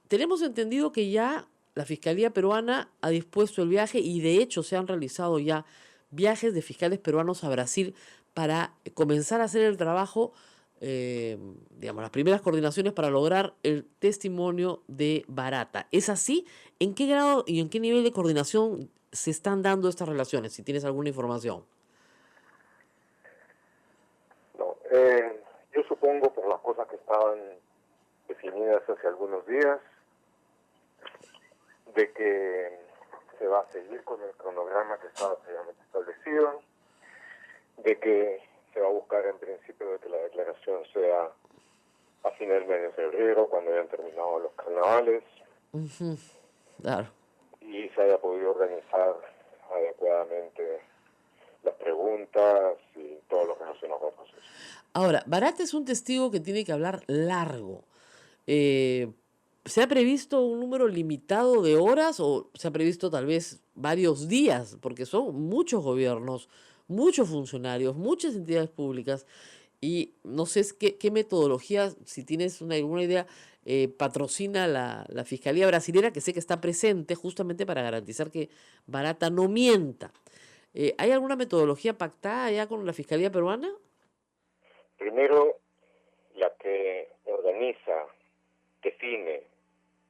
tenemos entendido que ya la Fiscalía peruana ha dispuesto el viaje y de hecho se han realizado ya viajes de fiscales peruanos a Brasil para comenzar a hacer el trabajo, digamos, las primeras coordinaciones para lograr el testimonio de Barata. ¿Es así? ¿En qué grado y en qué nivel de coordinación se están dando estas relaciones? Si tienes alguna información. No, yo supongo por las cosas que estaban definidas hace algunos días, de que se va a seguir con el cronograma que estaba previamente establecido, de que se va a buscar en principio de que la declaración sea a final del mes de febrero, cuando hayan terminado los carnavales, Claro. y se haya podido organizar adecuadamente las preguntas y todo lo relacionado con el proceso. Ahora, Barata es un testigo que tiene que hablar largo. ¿Se ha previsto un número limitado de horas o se ha previsto tal vez varios días? Porque son muchos gobiernos, muchos funcionarios, muchas entidades públicas y no sé qué metodología, si tienes alguna idea, patrocina la Fiscalía Brasilera, que sé que está presente justamente para garantizar que Barata no mienta. ¿Hay alguna metodología pactada ya con la Fiscalía peruana? Primero, la que organiza, define,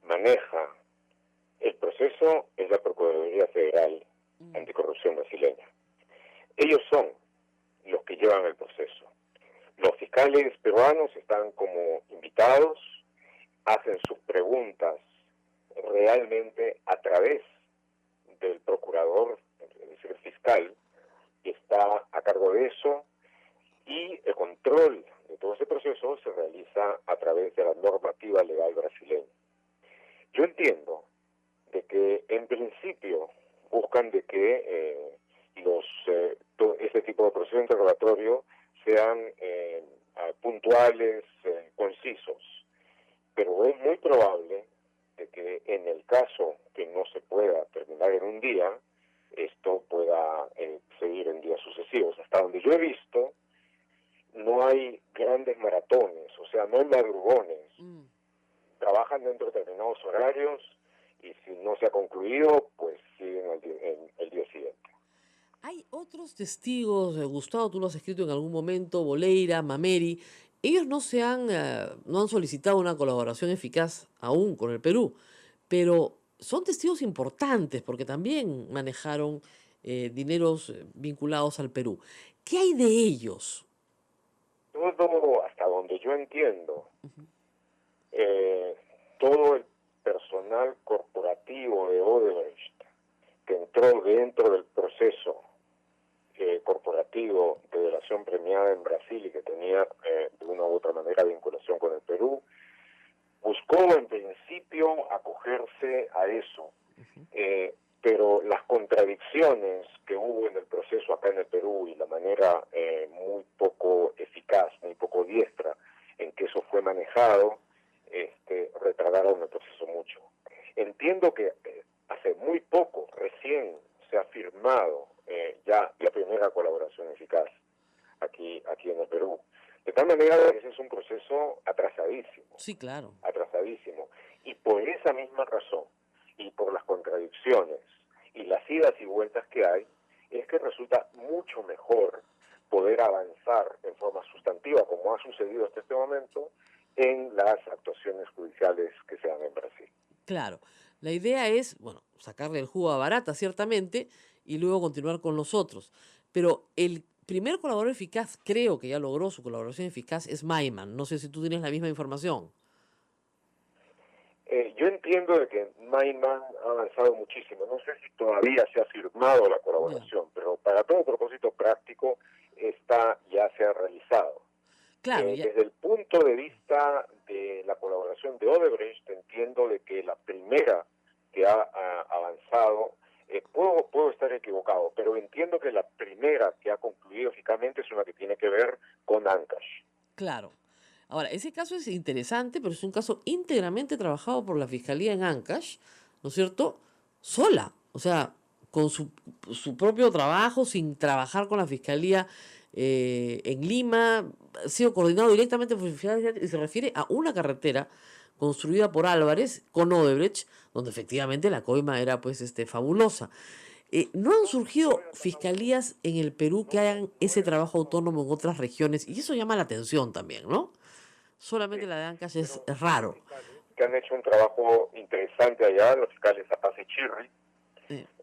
maneja el proceso es la Procuraduría Federal Anticorrupción brasileña. Ellos son los que llevan el proceso. Los fiscales peruanos están como invitados, hacen sus preguntas realmente a través del procurador, es decir, el fiscal, que está a cargo de eso, y el control de todo ese proceso se realiza a través de la normativa legal brasileña. Yo entiendo de que en principio buscan de que este tipo de proceso interrogatorio sean puntuales, concisos, pero es muy probable de que en el caso que no se pueda terminar en un día, esto pueda seguir en días sucesivos. Hasta donde yo he visto, no hay grandes maratones, o sea, no hay madrugones. Trabajan dentro de determinados horarios y si no se ha concluido, pues siguen el día siguiente. Hay otros testigos, Gustavo, tú lo has escrito en algún momento, Boleira, Mameri, ellos no han solicitado una colaboración eficaz aún con el Perú, pero son testigos importantes porque también manejaron dineros vinculados al Perú. ¿Qué hay de ellos? Todo, hasta donde yo entiendo, todo el personal corporativo de Odebrecht que entró dentro del proceso corporativo de delación premiada en Brasil y que tenía de una u otra manera vinculación con el Perú, buscó en principio acogerse a eso, pero las contradicciones que hubo en el proceso acá en el Perú y la manera muy poco eficaz, muy poco diestra en que eso fue manejado, retardaron el proceso mucho. Entiendo que hace muy poco, recién se ha firmado ya la primera colaboración eficaz aquí en el Perú. De tal manera que ese es un proceso atrasadísimo. Sí, claro. Atrasadísimo. Y por esa misma razón, y por las contradicciones, y las idas y vueltas que hay, es que resulta mucho mejor poder avanzar en forma sustantiva, como ha sucedido hasta este momento, en las actuaciones judiciales que se dan en Brasil. Claro. La idea es, bueno, sacarle el jugo a Barata, ciertamente, y luego continuar con los otros. Pero el primer colaborador eficaz, creo que ya logró su colaboración eficaz, es Maiman. No sé si tú tienes la misma información. Yo entiendo de que Maiman ha avanzado muchísimo. No sé si todavía se ha firmado la Ya. colaboración, pero para todo propósito práctico, esta ya se ha realizado. Claro, ya. Desde el punto de vista de la colaboración de Odebrecht, entiendo de que la primera que ha avanzado, puedo estar equivocado, pero entiendo que la primera que ha concluido eficazmente es una que tiene que ver con Ancash. Claro. Ahora, ese caso es interesante, pero es un caso íntegramente trabajado por la Fiscalía en Ancash, ¿no es cierto? Sola, o sea, con su propio trabajo, sin trabajar con la Fiscalía en Lima, ha sido coordinado directamente por Fiscalía y se refiere a una carretera construida por Álvarez con Odebrecht, donde efectivamente la coima era pues fabulosa. ¿No han surgido fiscalías en el Perú que hagan ese trabajo autónomo en otras regiones? Y eso llama la atención también, ¿no? Solamente Sí, la de Ancash es pero hay raro. fiscales que han hecho un trabajo interesante allá, los fiscales Zapaz y Chirri.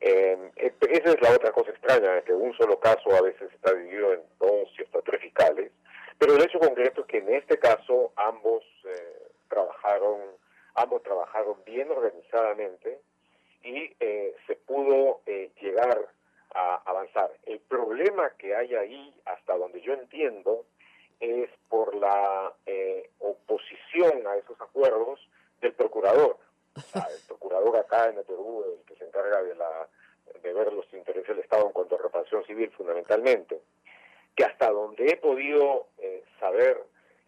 Eh, Esa es la otra cosa extraña, que un solo caso a veces está dividido en dos y hasta tres fiscales, pero el hecho concreto es que en este caso ambos trabajaron bien organizadamente y se pudo llegar a avanzar. El problema que hay ahí, hasta donde yo entiendo, es por la oposición a esos acuerdos del procurador. O sea, el procurador acá en el Perú, el que se encarga de ver los intereses del Estado en cuanto a reparación civil fundamentalmente, que hasta donde he podido saber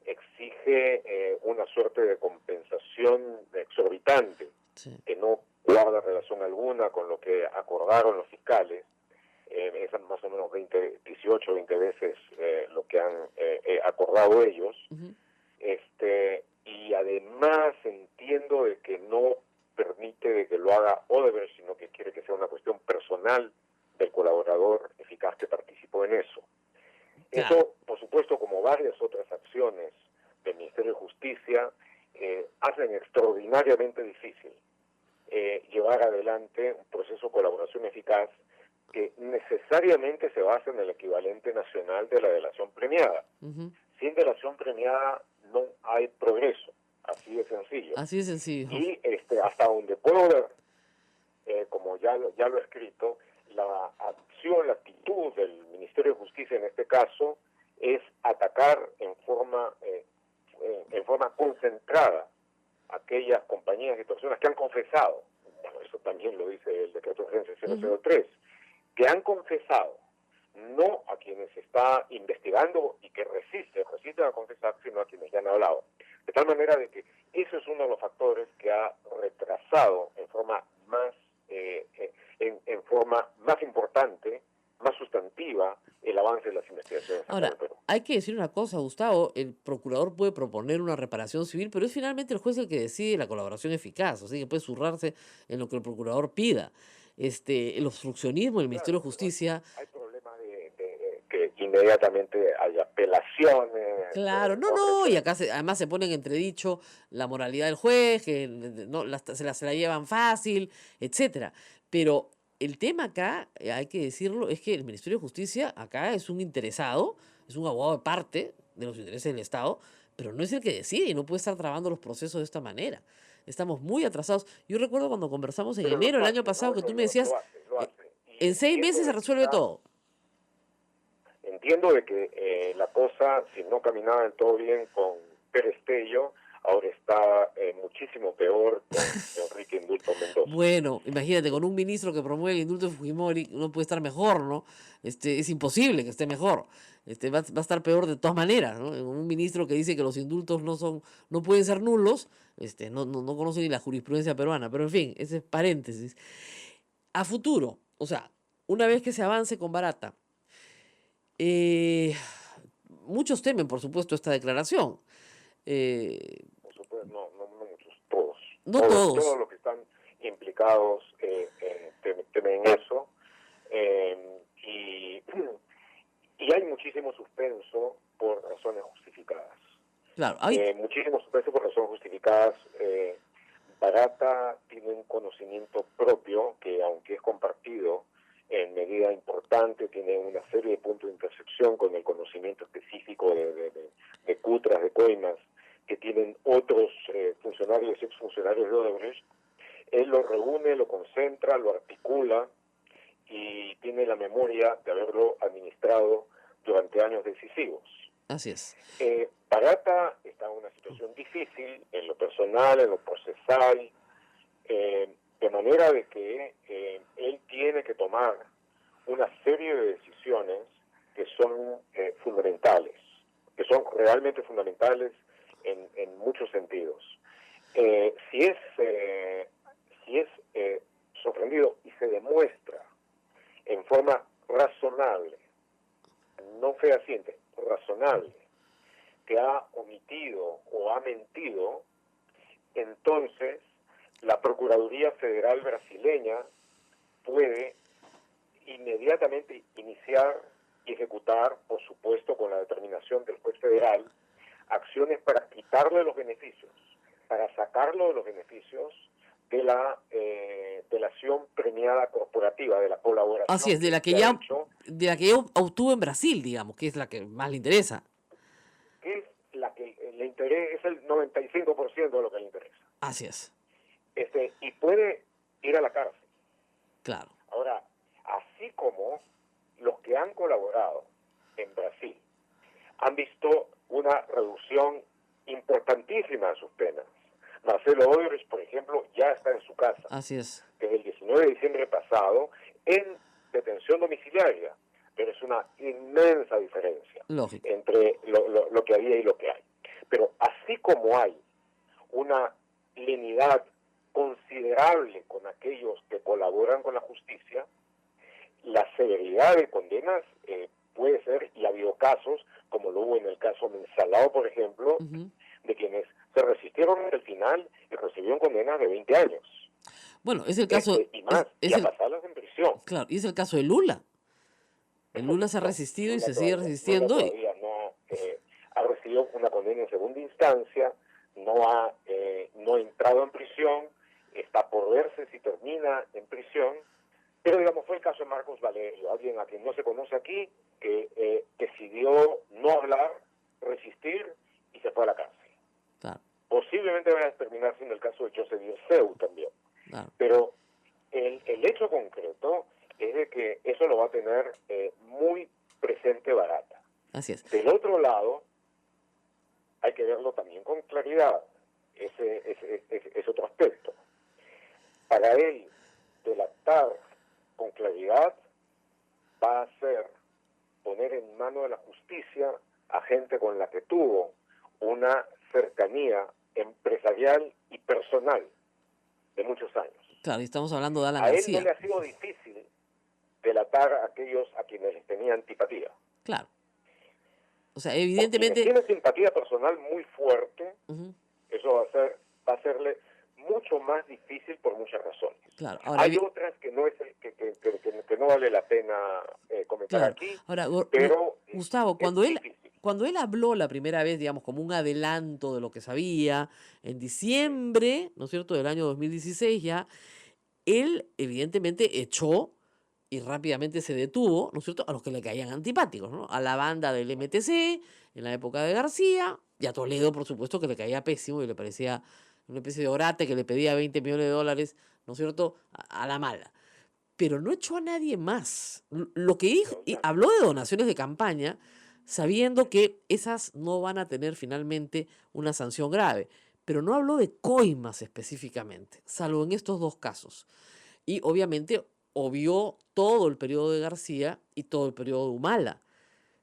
exige una suerte de compensación exorbitante sí. que no guarda relación alguna con lo que acordaron los fiscales. Es más o menos 18 o 20 veces lo que han acordado ellos. Ujú. Y además entiendo de que no permite de que lo haga Odebrecht, sino que quiere que sea una cuestión personal del colaborador eficaz que participó en eso. Claro. Eso, por supuesto, como varias otras acciones del Ministerio de Justicia, hacen extraordinariamente difícil llevar adelante un proceso de colaboración eficaz que necesariamente se basa en el equivalente nacional de la delación premiada. Ujú. Sin delación premiada no hay progreso, así de sencillo. Así de sencillo. Y hasta donde puedo ver, como ya lo he escrito, la acción, la actitud del Ministerio de Justicia en este caso es atacar en forma concentrada aquellas compañías y personas que han confesado, bueno, eso también lo dice el decreto de urgencia Ujú. 003, que han confesado, no a quienes se está investigando y que resisten a confesar, sino a quienes ya han hablado. De tal manera de que eso es uno de los factores que ha retrasado en forma más importante, más sustantiva, el avance de las investigaciones acá en el Ahora, Perú. hay que decir una cosa, Gustavo, el procurador puede proponer una reparación civil, pero es finalmente el juez el que decide la colaboración eficaz, así que puede zurrarse en lo que el procurador pida. El obstruccionismo del Ministerio Claro, de pero Justicia. hay problemas de que inmediatamente hay apelaciones, Claro, no, otra no, y serie. acá además se pone en entredicho la moralidad del juez, que no, se la llevan fácil, etcétera. Pero el tema acá, hay que decirlo, es que el Ministerio de Justicia acá es un interesado, es un abogado de parte de los intereses del Estado, pero no es el que decide y no puede estar trabando los procesos de esta manera. Estamos muy atrasados. Yo recuerdo cuando conversamos en Pero los enero del año hace, pasado ¿no? que tú me decías, Lo eh, hace. Y en 6 meses se resuelve todo. entiendo de que la cosa, si no caminaba del todo bien con Pérez Tello, ahora está muchísimo peor con Enrique Indulto Mendoza. Bueno, imagínate, con un ministro que promueve el indulto de Fujimori, no puede estar mejor, ¿no? Es imposible que esté mejor. Va a estar peor de todas maneras, ¿no? Un ministro que dice que los indultos no pueden ser nulos, no conoce ni la jurisprudencia peruana, pero en fin, ese es paréntesis. A futuro, o sea, una vez que se avance con Barata, eh, muchos temen, por supuesto, esta declaración. Eh, Por supuesto, no muchos, todos. no todos. Todos los que están implicados temen eso. Y, y hay muchísimo suspenso por razones justificadas. Claro, Muchísimo suspenso por razones justificadas. Barata tiene un conocimiento propio que, aunque es compartido en medida importante, tiene una serie de puntos de intersección con el conocimiento específico de cutras, de coimas, que tienen otros funcionarios y exfuncionarios de Odebrecht. Él lo reúne, lo concentra, lo articula y tiene la memoria de haberlo administrado durante años decisivos. así es. Barata está en una situación difícil en lo personal, en lo procesal, de manera de que él tiene que tomar una serie de decisiones que son fundamentales, que son realmente fundamentales en muchos sentidos. Si es sorprendido y se demuestra en forma razonable, no fehaciente, razonable, que ha omitido o ha mentido, entonces la Procuraduría Federal brasileña puede inmediatamente iniciar y ejecutar, por supuesto con la determinación del juez federal, acciones para quitarle los beneficios, para sacarlo de los beneficios de la delación premiada corporativa, de la colaboración. Así es, de la que ya obtuvo en Brasil, digamos, que es la que más le interesa. Que es la que le interesa, es el 95% de lo que le interesa. Así es. Y puede ir a la cárcel. Claro. Ahora, así como los que han colaborado en Brasil han visto una reducción importantísima de sus penas. Marcelo Odebrecht, por ejemplo, ya está en su casa. Así es. Desde el 19 de diciembre pasado en detención domiciliaria. Pero es una inmensa diferencia. Lógico. Entre lo que había y lo que hay. Pero así como hay una lenidad considerable con aquellos que colaboran con la justicia, la severidad de condenas puede ser, y ha habido casos, como lo hubo en el caso Mensalao, por ejemplo, de quienes se resistieron hasta el final y recibieron condenas de 20 años. Bueno, es el caso... y más, y a pasarlas en prisión. Claro, y es el caso de Lula. El Lula se ha resistido y se sigue resistiendo. Lula todavía ha recibido una condena en segunda instancia, no ha entrado en prisión, está por verse si termina en prisión, pero digamos fue el caso de Marcos Valerio, alguien a quien no se conoce aquí, que decidió no hablar, resistir y se fue a la cárcel. Claro. Posiblemente vaya a terminar siendo el caso de José Dirceu también. Claro. Pero el hecho concreto es de que eso lo va a tener muy presente Barata. Así es. Del otro lado, hay que verlo también con claridad. Ese es otro aspecto. Para él, delatar con claridad va a ser poner en mano de la justicia a gente con la que tuvo una cercanía empresarial y personal de muchos años. Claro, y estamos hablando de Alan A él García. no le ha sido difícil delatar a aquellos a quienes les tenía antipatía. Claro. O sea, evidentemente... Tiene simpatía personal muy fuerte, eso va a hacerle mucho más difícil por muchas razones. Claro. Ahora, hay otras que no que no vale la pena comentar aquí, ahora, pero Gustavo, cuando él habló la primera vez, digamos, como un adelanto de lo que sabía, en diciembre, ¿no es cierto?, del año 2016 ya, él evidentemente echó y rápidamente se detuvo, ¿no es cierto?, a los que le caían antipáticos, ¿no? A la banda del MTC, en la época de García, y a Toledo, por supuesto, que le caía pésimo y le parecía una especie de orate que le pedía 20 millones de dólares, ¿no es cierto?, a la mala. Pero no echó a nadie más. Lo que dijo, y habló de donaciones de campaña, sabiendo que esas no van a tener finalmente una sanción grave. Pero no habló de coimas específicamente, salvo en estos dos casos. Y obviamente obvió todo el periodo de García y todo el periodo de Humala.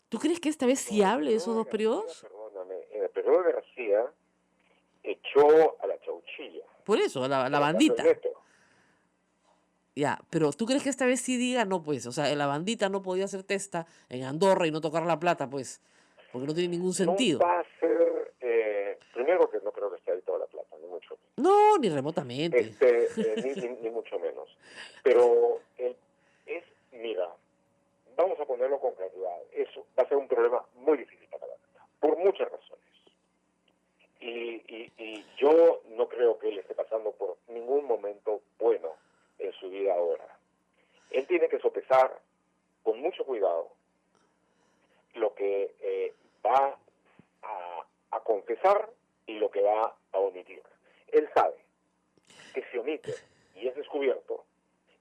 ¿Tú crees que esta vez sí hable de esos dos periodos? Perdóname, en el periodo de García echó a la chauchilla. Por eso, la bandita. Ya, pero ¿tú crees que esta vez sí diga? No, pues, o sea, la bandita no podía hacer testa en Andorra y no tocar la plata, pues, porque no tiene ningún sentido. No va a ser, primero que no creo que esté ahí toda la plata, ni mucho menos. No, ni remotamente. Ni mucho menos. Pero mira, vamos a ponerlo con claridad, eso va a ser un problema muy difícil para la verdad, por muchas razones. Y yo no creo que él esté pasando por ningún momento bueno en su vida ahora. Él tiene que sopesar con mucho cuidado lo que va a confesar y lo que va a omitir. Él sabe que si omite y es descubierto,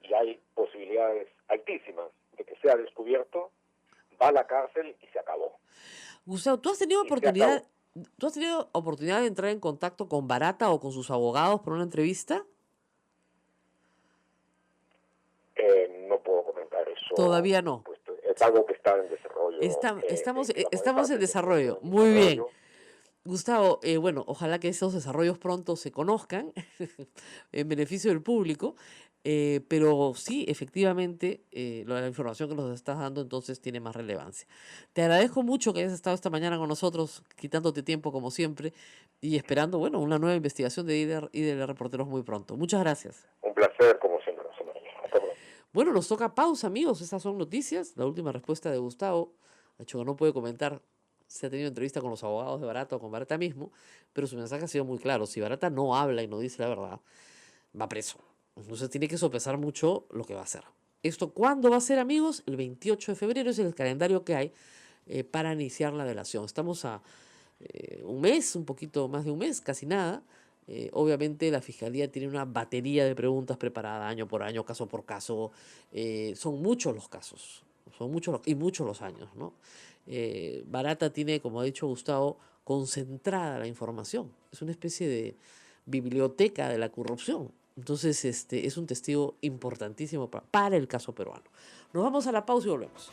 y hay posibilidades altísimas de que sea descubierto, va a la cárcel y se acabó. Gustavo, ¿tú has tenido oportunidad de entrar en contacto con Barata o con sus abogados por una entrevista? No puedo comentar eso. Todavía no. Pues, es algo que está en desarrollo. Estamos en desarrollo. Muy bien. Gustavo, bueno, ojalá que esos desarrollos pronto se conozcan en beneficio del público, pero sí, efectivamente, la información que nos estás dando entonces tiene más relevancia. Te agradezco mucho que hayas estado esta mañana con nosotros, quitándote tiempo como siempre y esperando, bueno, una nueva investigación de IDL Reporteros muy pronto. Muchas gracias. Un placer, como siempre, Rosa María. Hasta pronto. Bueno, nos toca pausa, amigos. Estas son noticias. La última respuesta de Gustavo. Ha dicho que no puede comentar si ha tenido entrevista con los abogados de Barata o con Barata mismo, pero su mensaje ha sido muy claro. Si Barata no habla y no dice la verdad, va preso. Entonces tiene que sopesar mucho lo que va a hacer. ¿Esto cuándo va a ser, amigos? El 28 de febrero es el calendario que hay para iniciar la delación. Estamos a un mes, un poquito más de un mes, casi nada. Obviamente la Fiscalía tiene una batería de preguntas preparada año por año, caso por caso. Son muchos los casos, y muchos los años, ¿no? Barata tiene, como ha dicho Gustavo, concentrada la información. Es una especie de biblioteca de la corrupción. Entonces, es un testigo importantísimo para el caso peruano. Nos vamos a la pausa y volvemos.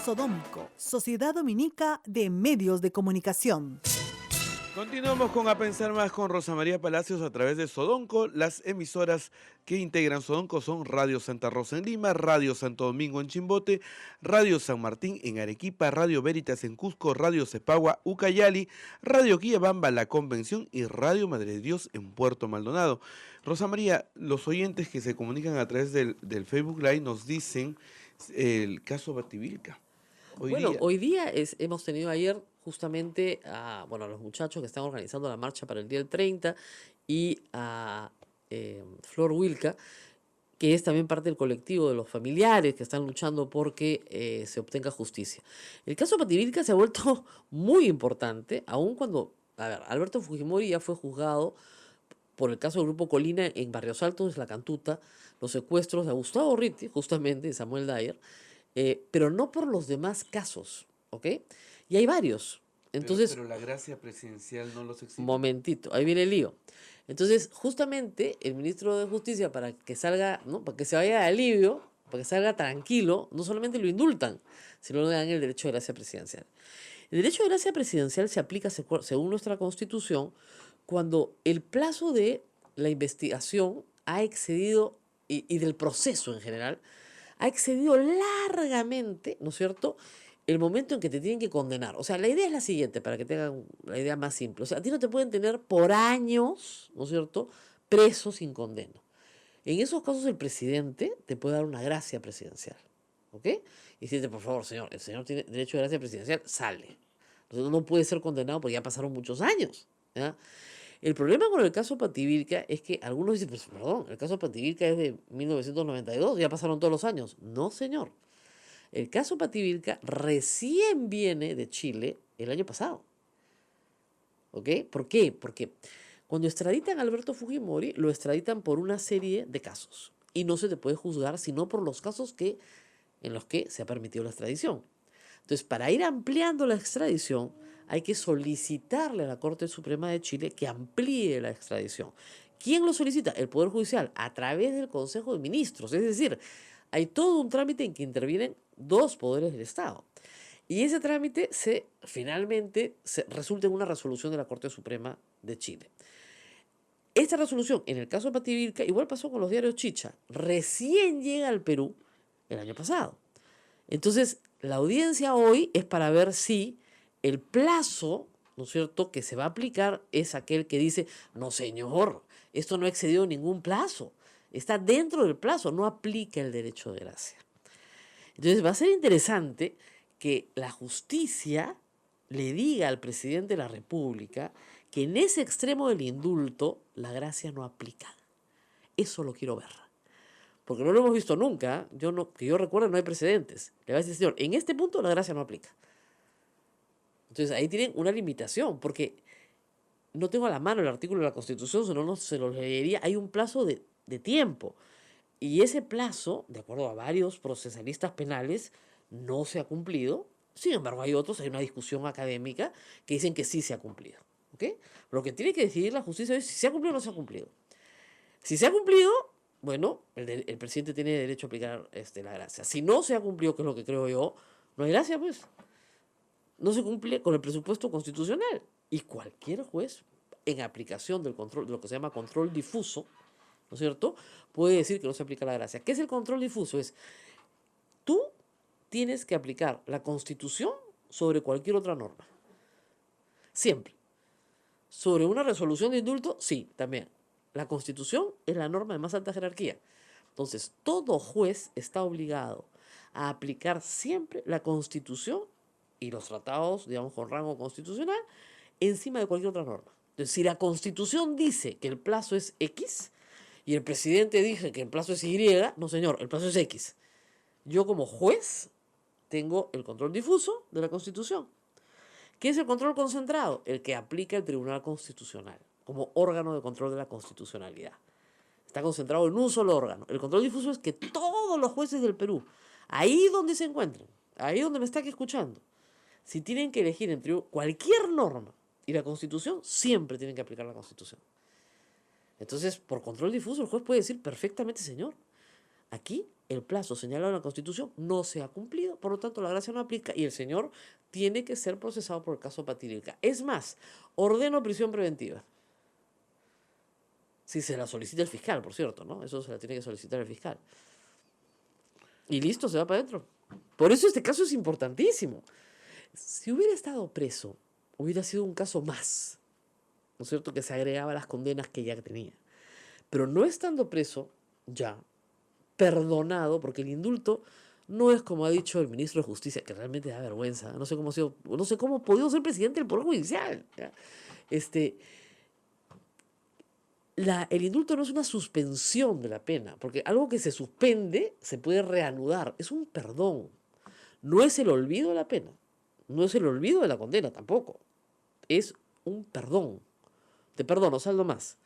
Sodomco, Sociedad Dominica de Medios de Comunicación. Continuamos con A Pensar Más con Rosa María Palacios a través de Sodonco. Las emisoras que integran Sodonco son Radio Santa Rosa en Lima, Radio Santo Domingo en Chimbote, Radio San Martín en Arequipa, Radio Veritas en Cusco, Radio Cepagua, Ucayali, Radio Quillabamba, La Convención y Radio Madre de Dios en Puerto Maldonado. Rosa María, los oyentes que se comunican a través del Facebook Live nos dicen el caso Bativilca. Hoy día hemos tenido ayer justamente a los muchachos que están organizando la marcha para el día del 30 y a Flor Wilca, que es también parte del colectivo de los familiares que están luchando porque se obtenga justicia. El caso Bativilca se ha vuelto muy importante, aun cuando, Alberto Fujimori ya fue juzgado por el caso del Grupo Colina en Barrios Altos, La Cantuta, los secuestros de Gustavo Ritti, justamente, de Samuel Dyer, pero no por los demás casos, ¿ok? Y hay varios. Entonces, pero la gracia presidencial no los exime. Momentito, ahí viene el lío. Entonces, justamente, el ministro de Justicia, para que salga, ¿no? Para que se vaya de alivio, para que salga tranquilo, no solamente lo indultan, sino le dan el derecho de gracia presidencial. El derecho de gracia presidencial se aplica, según nuestra Constitución, cuando el plazo de la investigación ha excedido, y del proceso en general, ha excedido largamente, ¿no es cierto?, el momento en que te tienen que condenar. O sea, la idea es la siguiente, para que tengan la idea más simple. O sea, a ti no te pueden tener por años, ¿no es cierto?, preso sin condena. En esos casos el presidente te puede dar una gracia presidencial, ¿ok? Y decirte, por favor, señor, el señor tiene derecho de gracia presidencial, sale. Entonces no puede ser condenado porque ya pasaron muchos años, ¿ya? El problema con el caso Pativilca es que algunos dicen, pues perdón, el caso Pativilca es de 1992, ya pasaron todos los años. No, señor. El caso Pativilca recién viene de Chile el año pasado. ¿Ok? ¿Por qué? Porque cuando extraditan a Alberto Fujimori, lo extraditan por una serie de casos. Y no se te puede juzgar sino por los casos en los que se ha permitido la extradición. Entonces, para ir ampliando la extradición, hay que solicitarle a la Corte Suprema de Chile que amplíe la extradición. ¿Quién lo solicita? El Poder Judicial, a través del Consejo de Ministros. Es decir, hay todo un trámite en que intervienen dos poderes del Estado. Y ese trámite finalmente resulta en una resolución de la Corte Suprema de Chile. Esta resolución, en el caso de Pativilca, igual pasó con los diarios Chicha, recién llega al Perú el año pasado. Entonces, la audiencia hoy es para ver si el plazo, ¿no es cierto?, que se va a aplicar es aquel que dice, no señor, esto no ha excedido ningún plazo, está dentro del plazo, no aplica el derecho de gracia. Entonces va a ser interesante que la justicia le diga al presidente de la República que en ese extremo del indulto la gracia no aplica. Eso lo quiero ver. Porque no lo hemos visto nunca, que yo recuerde no hay precedentes. Le va a decir, señor, en este punto la gracia no aplica. Entonces ahí tienen una limitación, porque no tengo a la mano el artículo de la Constitución, si no se lo leería, hay un plazo de tiempo. Y ese plazo, de acuerdo a varios procesalistas penales, no se ha cumplido. Sin embargo, hay una discusión académica que dicen que sí se ha cumplido. ¿Ok? Lo que tiene que decidir la justicia es si se ha cumplido o no se ha cumplido. Si se ha cumplido, bueno, el presidente tiene derecho a aplicar la gracia. Si no se ha cumplido, que es lo que creo yo, no hay gracia, pues. No se cumple con el presupuesto constitucional. Y cualquier juez, en aplicación del control, de lo que se llama control difuso, ¿no es cierto?, puede decir que no se aplica la gracia. ¿Qué es el control difuso? Es, tú tienes que aplicar la Constitución sobre cualquier otra norma. Siempre. Sobre una resolución de indulto, sí, también. La Constitución es la norma de más alta jerarquía. Entonces, todo juez está obligado a aplicar siempre la Constitución y los tratados, digamos, con rango constitucional, encima de cualquier otra norma. Entonces, si la Constitución dice que el plazo es X y el presidente dice que el plazo es Y, no señor, el plazo es X. Yo como juez tengo el control difuso de la Constitución. ¿Qué es el control concentrado? El que aplica el Tribunal Constitucional como órgano de control de la constitucionalidad. Está concentrado en un solo órgano. El control difuso es que todos los jueces del Perú, ahí donde se encuentren, ahí donde me está aquí escuchando, si tienen que elegir entre cualquier norma y la Constitución, siempre tienen que aplicar la Constitución. Entonces, por control difuso, el juez puede decir perfectamente, señor, aquí el plazo señalado en la Constitución no se ha cumplido, por lo tanto la gracia no aplica y el señor tiene que ser procesado por el caso Patirilca. Es más, ordeno prisión preventiva. Si se la solicita el fiscal, por cierto, ¿no? Eso se la tiene que solicitar el fiscal. Y listo, se va para adentro. Por eso este caso es importantísimo. Si hubiera estado preso, hubiera sido un caso más, ¿no es cierto?, que se agregaba a las condenas que ya tenía. Pero no estando preso, ya, perdonado, porque el indulto no es como ha dicho el ministro de Justicia, que realmente da vergüenza. No sé cómo ha podido ser presidente del Poder Judicial. ¿Ya? El indulto no es una suspensión de la pena, porque algo que se suspende se puede reanudar. Es un perdón. No es el olvido de la pena. No es el olvido de la condena tampoco. Es un perdón. Te perdono, saldo más.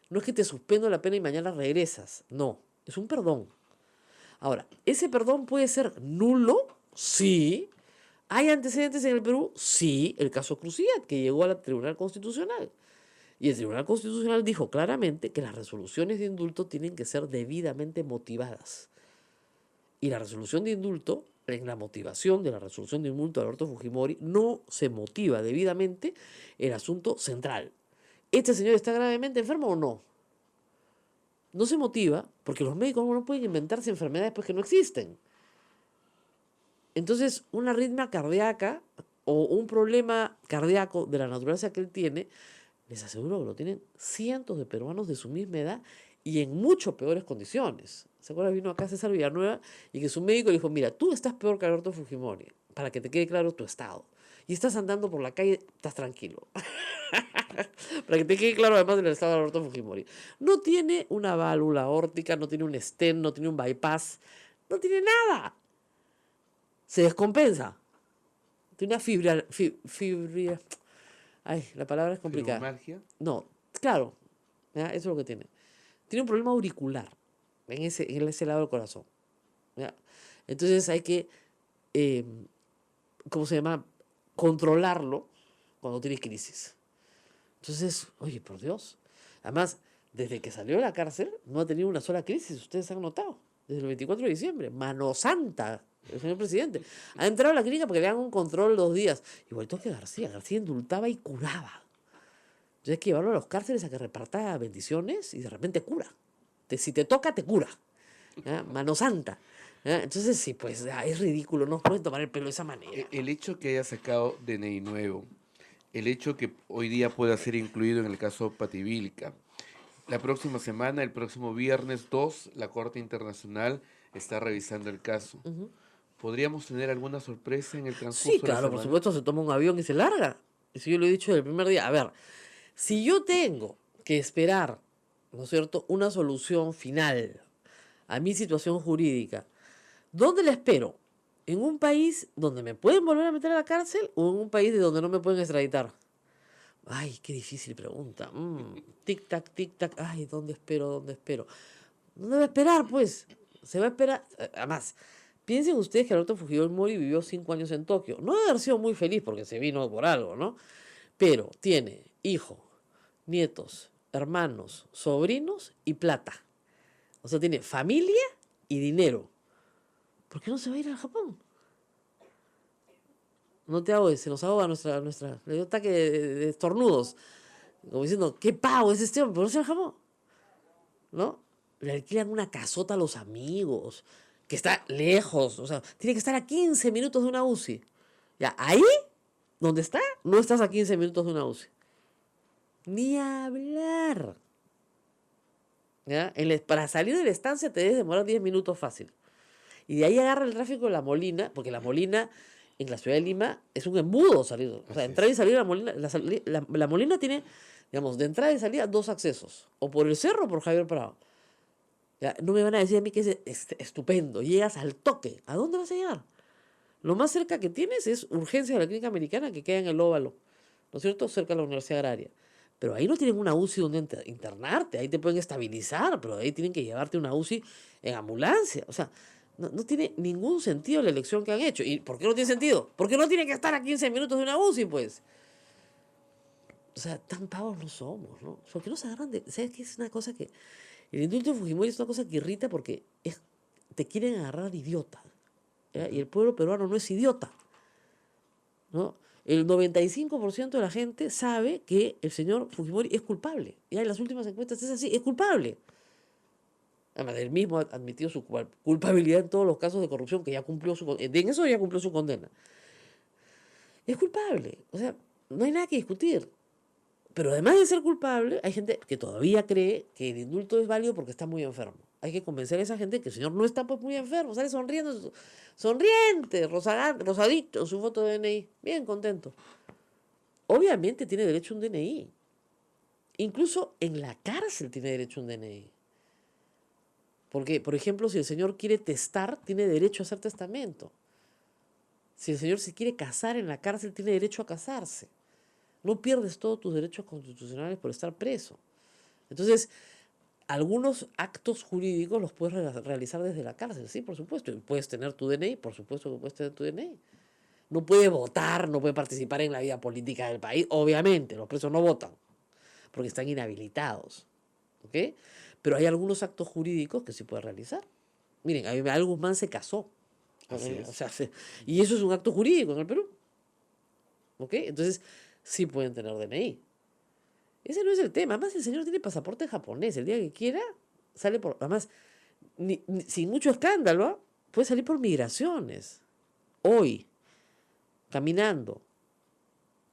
No es que te suspendo la pena y mañana regresas. No, es un perdón. Ahora, ¿ese perdón puede ser nulo? Sí. ¿Hay antecedentes en el Perú? Sí. El caso Cruciat, que llegó al Tribunal Constitucional. Y el Tribunal Constitucional dijo claramente que las resoluciones de indulto tienen que ser debidamente motivadas. Y la resolución de indulto, en la motivación de la resolución de indulto de Alberto Fujimori, no se motiva debidamente el asunto central. ¿Este señor está gravemente enfermo o no? No se motiva porque los médicos no pueden inventarse enfermedades pues que no existen. Entonces, una arritmia cardíaca o un problema cardíaco de la naturaleza que él tiene, les aseguro que lo tienen cientos de peruanos de su misma edad y en mucho peores condiciones. ¿Se acuerdan? Vino acá César Villanueva y que su médico le dijo, mira, tú estás peor que Alberto Fujimori, para que te quede claro tu estado. Y estás andando por la calle, estás tranquilo. Para que te quede claro además del estado de Alberto Fujimori. No tiene una válvula aórtica, no tiene un stent, no tiene un bypass, no tiene nada. Se descompensa. Tiene una fibra... Ay, la palabra es complicada. ¿Fibromialgia? No, claro, ¿ya? Eso es lo que tiene. Tiene un problema auricular en ese lado del corazón. ¿Ya? Entonces hay que, ¿cómo se llama? Controlarlo cuando tiene crisis. Entonces, oye, por Dios. Además, desde que salió de la cárcel no ha tenido una sola crisis, ustedes han notado. Desde el 24 de diciembre. Mano santa, el señor presidente. Ha entrado a la clínica porque le hagan un control 2 días. Igualito que García. García indultaba y curaba. Entonces hay que llevarlo a los cárceles a que reparta bendiciones y de repente cura. Si te toca, te cura. ¿Ya? Mano santa. ¿Ya? Entonces, sí, pues es ridículo. No pueden tomar el pelo de esa manera. El hecho que haya sacado DNI nuevo, el hecho que hoy día pueda ser incluido en el caso Pativilca. La próxima semana, el próximo viernes 2, la Corte Internacional está revisando el caso. Uh-huh. ¿Podríamos tener alguna sorpresa en el transcurso Sí, de la claro, por semana? supuesto, se toma un avión y se larga. Eso yo lo he dicho desde el primer día. A ver, si yo tengo que esperar, ¿no es cierto?, una solución final a mi situación jurídica, ¿dónde la espero? ¿En un país donde me pueden volver a meter a la cárcel o en un país de donde no me pueden extraditar? Ay, qué difícil pregunta. Tic-tac, tic-tac. Ay, ¿dónde espero? ¿Dónde espero? ¿Dónde va a esperar, pues? Se va a esperar. Además, piensen ustedes que Alberto Fujimori vivió 5 años en Tokio. No debe haber sido muy feliz porque se vino por algo, ¿no? Pero tiene hijo, nietos, hermanos, sobrinos y plata. O sea, tiene familia y dinero. ¿Por qué no se va a ir al Japón? No te ahogues, se nos ahoga nuestra, le dio ataque de estornudos. Como diciendo, ¿qué pago es este hombre? ¿Por qué no se va al Japón? ¿No? Le alquilan una casota a los amigos, que está lejos, o sea, tiene que estar a 15 minutos de una UCI. Ya, ahí, donde está, no estás a 15 minutos de una UCI. Ni hablar. ¿Ya? Para salir de la estancia te debes demorar 10 minutos fácil. Y de ahí agarra el tráfico de La Molina, porque La Molina, en la ciudad de Lima, es un embudo salir. O sea, Así entrar y es. salir de La Molina. La Molina tiene, digamos, de entrada y salida dos accesos. O por el cerro o por Javier Prado. Ya, no me van a decir a mí que es estupendo. Llegas al toque. ¿A dónde vas a llegar? Lo más cerca que tienes es urgencia de la clínica americana que queda en el Óvalo, ¿no es cierto? Cerca de la Universidad Agraria. Pero ahí no tienen una UCI donde internarte, ahí te pueden estabilizar, pero ahí tienen que llevarte una UCI en ambulancia. O sea, no tiene ningún sentido la elección que han hecho. ¿Y por qué no tiene sentido? Porque no tienen que estar a 15 minutos de una UCI, pues. O sea, tan pavos no somos, ¿no? Porque no se agarran de... ¿Sabes qué? Es una cosa que... El indulto de Fujimori es una cosa que irrita porque te quieren agarrar de idiota. ¿Ya? Y el pueblo peruano no es idiota, ¿no? El 95% de la gente sabe que el señor Fujimori es culpable. Ya en las últimas encuestas es así, es culpable. Además, él mismo ha admitido su culpabilidad en todos los casos de corrupción, que ya cumplió en eso ya cumplió su condena. Es culpable. O sea, no hay nada que discutir. Pero además de ser culpable, hay gente que todavía cree que el indulto es válido porque está muy enfermo. Hay que convencer a esa gente que el señor no está pues muy enfermo, sale sonriendo, sonriente, rosadito, su foto de DNI, bien contento. Obviamente tiene derecho a un DNI. Incluso en la cárcel tiene derecho a un DNI. Porque, por ejemplo, si el señor quiere testar, tiene derecho a hacer testamento. Si el señor se quiere casar en la cárcel, tiene derecho a casarse. No pierdes todos tus derechos constitucionales por estar preso. Entonces, algunos actos jurídicos los puedes realizar desde la cárcel, sí, por supuesto. Y puedes tener tu DNI, por supuesto que puedes tener tu DNI. No puede votar, no puede participar en la vida política del país. Obviamente, los presos no votan, porque están inhabilitados. ¿Ok? Pero hay algunos actos jurídicos que sí puede realizar. Miren, Abel Guzmán se casó. Así O es. sea, y eso es un acto jurídico en el Perú. ¿Ok? Entonces, sí pueden tener DNI. Ese no es el tema. Además, el señor tiene pasaporte japonés. El día que quiera, sale por... Además, sin mucho escándalo, ¿ah? Puede salir por migraciones. Hoy, caminando,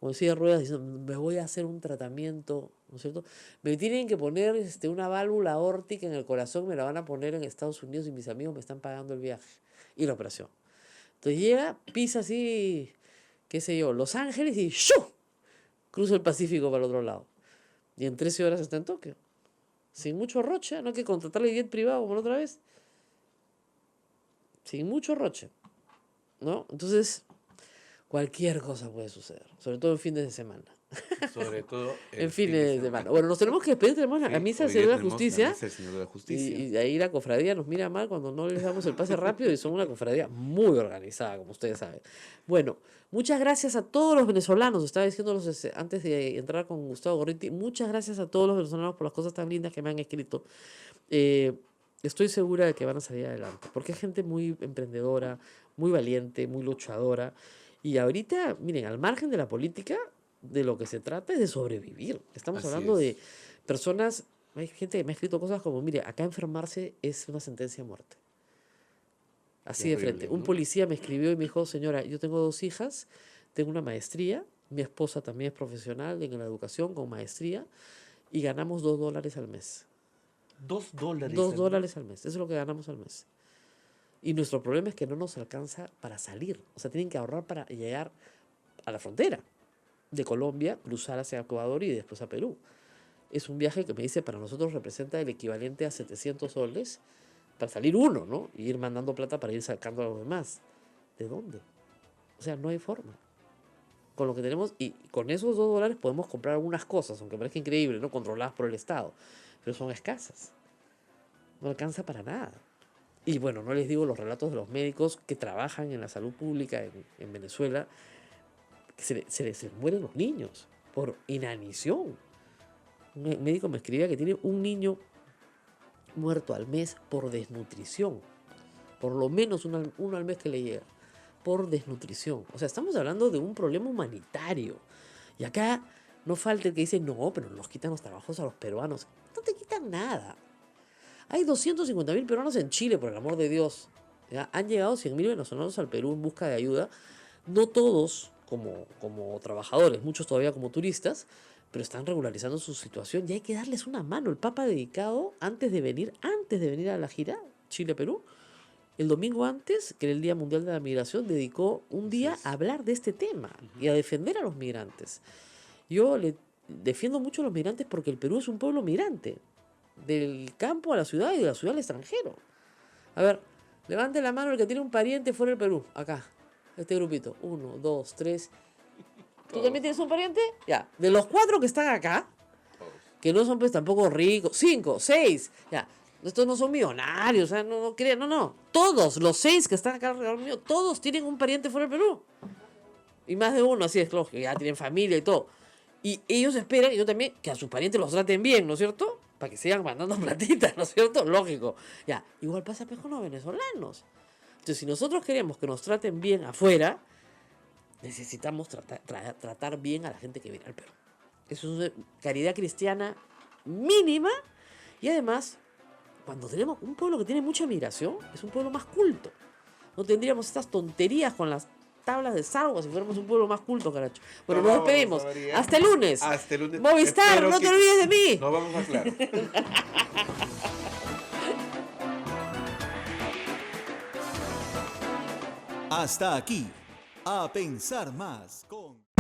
con silla de ruedas, diciendo, me voy a hacer un tratamiento, ¿no es cierto? Me tienen que poner una válvula aórtica en el corazón, me la van a poner en Estados Unidos y mis amigos me están pagando el viaje y la operación. Entonces llega, pisa así, qué sé yo, Los Ángeles y ¡shoo! Cruza el Pacífico para el otro lado. Y en 13 horas está en Tokio. Sin mucho roche, no hay que contratarle jet privado como la otra vez. Sin mucho roche, ¿no? Entonces, cualquier cosa puede suceder, sobre todo en fines de semana. Sobre todo el En fin de fines de semana. Bueno, nos tenemos que despedir, tenemos la Sí, misa del hoy día Señor de la tenemos la Justicia. misa del Señor de la Justicia. Y de ahí la cofradía nos mira mal cuando no les damos el pase rápido y son una cofradía muy organizada, como ustedes saben. Bueno, muchas gracias a todos los venezolanos, estaba diciéndolos antes de entrar con Gustavo Gorriti, muchas gracias a todos los venezolanos por las cosas tan lindas que me han escrito. Eh, Estoy segura de que van a salir adelante, porque es gente muy emprendedora, muy valiente, muy luchadora. Y ahorita, miren, al margen de la política, de lo que se trata es de sobrevivir. Estamos Así hablando es. de personas, hay gente que me ha escrito cosas como, mire, acá enfermarse es una sentencia de muerte. Así de frente. Terrible, Un ¿no? policía me escribió y me dijo, señora, yo tengo 2 hijas, tengo una maestría, mi esposa también es profesional en la educación con maestría y ganamos $2 al mes. $2 Dos al mes. dólares al mes, eso es lo que ganamos al mes. Y nuestro problema es que no nos alcanza para salir. O sea, tienen que ahorrar para llegar a la frontera de Colombia, cruzar hacia Ecuador y después a Perú. Es un viaje que me dice para nosotros representa el equivalente a 700 soles para salir uno, ¿no? Y ir mandando plata para ir sacando a los demás. ¿De dónde? O sea, no hay forma. Con lo que tenemos, y con esos $2 podemos comprar algunas cosas, aunque parezca increíble, ¿no? Controladas por el Estado, pero son escasas. No alcanza para nada. Y bueno, no les digo los relatos de los médicos que trabajan en la salud pública en Venezuela, que se les mueren los niños por inanición. Un médico me escribía que tiene un niño muerto al mes por desnutrición. Por lo menos uno al mes que le llega. Por desnutrición. O sea, estamos hablando de un problema humanitario. Y acá no falta el que dice, no, pero nos quitan los trabajos a los peruanos. No te quitan nada. Hay 250.000 peruanos en Chile, por el amor de Dios. ¿Ya? Han llegado 100.000 venezolanos al Perú en busca de ayuda. No todos como trabajadores, muchos todavía como turistas, pero están regularizando su situación y hay que darles una mano. El Papa ha dedicado, antes de venir a la gira Chile-Perú, el domingo antes, que era el Día Mundial de la Migración, dedicó un día a hablar de este tema y a defender a los migrantes. Yo le defiendo mucho a los migrantes porque el Perú es un pueblo migrante, del campo a la ciudad y de la ciudad al extranjero. A ver, levante la mano el que tiene un pariente fuera del Perú, acá, este grupito. 1, 2, 3. ¿Tú también tienes un pariente? Ya, de los 4 que están acá, que no son pues tampoco ricos, 5, 6, ya. Estos no son millonarios, o sea, no crean, no. Todos, los 6 que están acá alrededor mío, todos tienen un pariente fuera del Perú. Y más de uno, así es, lógico, ya tienen familia y todo. Y ellos esperan, y yo también, que a sus parientes los traten bien, ¿no es cierto? Para que sigan mandando platitas, ¿no es cierto? Lógico. Ya, igual pasa pues con los venezolanos. Entonces, si nosotros queremos que nos traten bien afuera, necesitamos tratar bien a la gente que viene al Perú. Eso es una caridad cristiana mínima y además, cuando tenemos un pueblo que tiene mucha migración, es un pueblo más culto. No tendríamos estas tonterías con las tablas de Sarwa si fuéramos un pueblo más culto, caracho. Bueno, nos despedimos. Hasta el lunes. Hasta el lunes. Movistar, Espero no que te olvides de mí. Nos vamos a aclarar. Hasta aquí, A Pensar Más con...